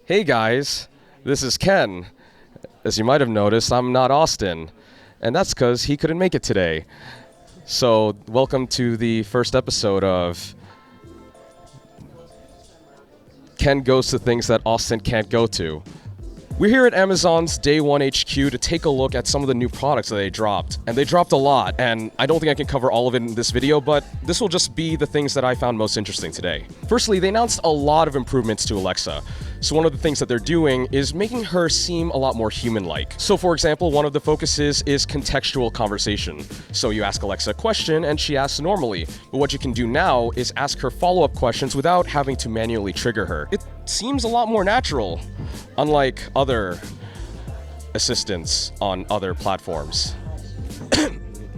Hey guys, this is Ken. As you might have noticed, I'm not Austin, and that's because he couldn't make it today. So, welcome to the first episode of Ken Goes to Things That Austin Can't Go to. We're here at Amazon's Day One HQ to take a look at some of the new products that they dropped. And they dropped a lot, and I don't think I can cover all of it in this video, but this will just be the things that I found most interesting today. Firstly, they announced a lot of improvements to Alexa. So one of the things that they're doing is making her seem a lot more human-like. So for example, one of the focuses is contextual conversation. So you ask Alexa a question and she asks normally, but what you can do now is ask her follow-up questions without having to manually trigger her. It seems a lot more natural, unlike other assistants on other platforms.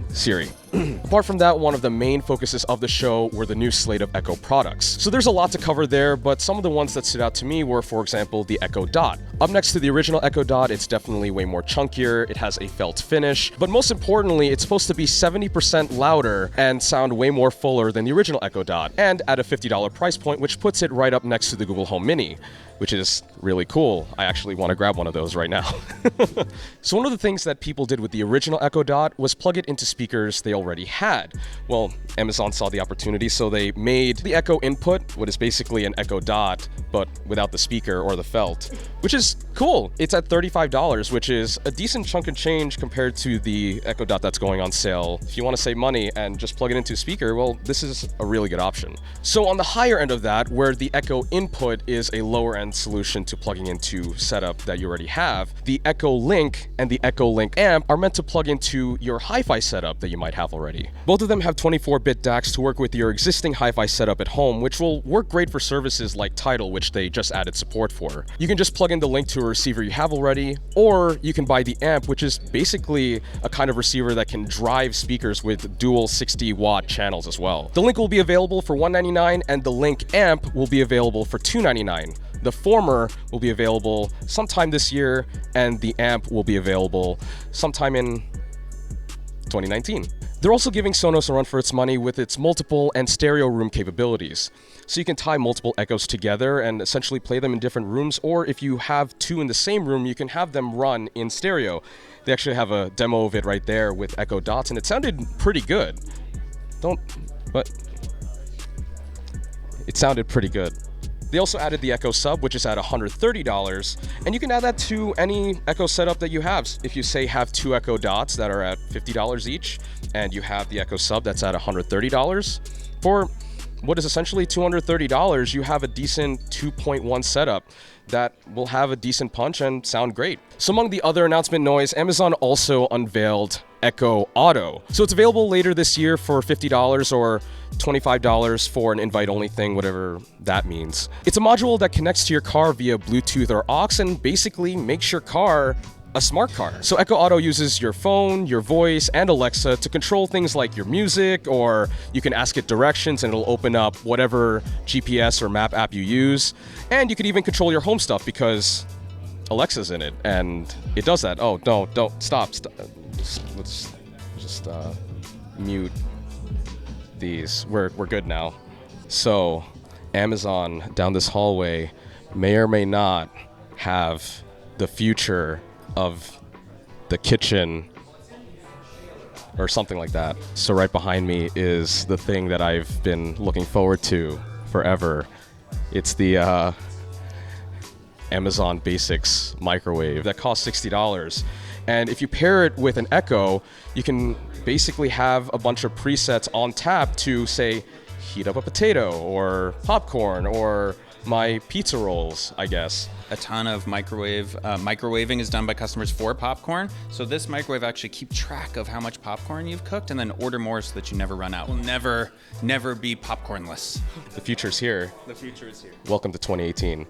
Siri. Apart from that, one of the main focuses of the show were the new slate of Echo products. So there's a lot to cover there, but some of the ones that stood out to me were, for example, the Echo Dot. Up next to the original Echo Dot, it's definitely way more chunkier, it has a felt finish, but most importantly, it's supposed to be 70% louder and sound way more fuller than the original Echo Dot, and at a $50 price point, which puts it right up next to the Google Home Mini, which is really cool. I actually want to grab one of those right now. So one of the things that people did with the original Echo Dot was plug it into speakers they already had. Well, Amazon saw the opportunity, so they made the Echo Input, what is basically an Echo Dot, but without the speaker or the felt, which is cool. It's at $35, which is a decent chunk of change compared to the Echo Dot that's going on sale. If you want to save money and just plug it into a speaker, well, this is a really good option. So on the higher end of that, where the Echo Input is a lower end solution to plugging into setup that you already have, the Echo Link and the Echo Link Amp are meant to plug into your hi-fi setup that you might have already. Both of them have 24-bit DACs to work with your existing hi-fi setup at home, which will work great for services like Tidal, which they just added support for. You can just plug in the Link to a receiver you have already, or you can buy the Amp, which is basically a kind of receiver that can drive speakers with dual 60-watt channels as well. The Link will be available for $199, and the Link Amp will be available for $299. The former will be available sometime this year, and the Amp will be available sometime in 2019. They're also giving Sonos a run for its money with its multiple and stereo room capabilities. So you can tie multiple Echoes together and essentially play them in different rooms, or if you have two in the same room, you can have them run in stereo. They actually have a demo of it right there with Echo Dots, and it sounded pretty good. But it sounded pretty good. They also added the Echo Sub, which is at $130, and you can add that to any Echo setup that you have. If you say have two Echo Dots that are at $50 each, and you have the Echo Sub that's at $130, for what is essentially $230, you have a decent 2.1 setup that will have a decent punch and sound great. So among the other announcement noise, Amazon also unveiled Echo Auto. So it's available later this year for $50 or $25 for an invite-only thing, whatever that means. It's a module that connects to your car via Bluetooth or aux and basically makes your car a smart car. So Echo Auto uses your phone, your voice, and Alexa to control things like your music, or you can ask it directions and it'll open up whatever GPS or map app you use. And you can even control your home stuff because Alexa's in it and it does that. Oh, no, don't, stop. Let's just mute these. We're good now. So Amazon down this hallway may or may not have the future of the kitchen or something like that. So right behind me is the thing that I've been looking forward to forever. It's the Amazon Basics microwave that costs $60. And if you pair it with an Echo, you can basically have a bunch of presets on tap to, say, heat up a potato or popcorn or my pizza rolls, I guess. A ton of microwaving is done by customers for popcorn. So this microwave actually keeps track of how much popcorn you've cooked and then order more so that you never run out. Will never be popcornless. The future's here. The future is here. Welcome to 2018.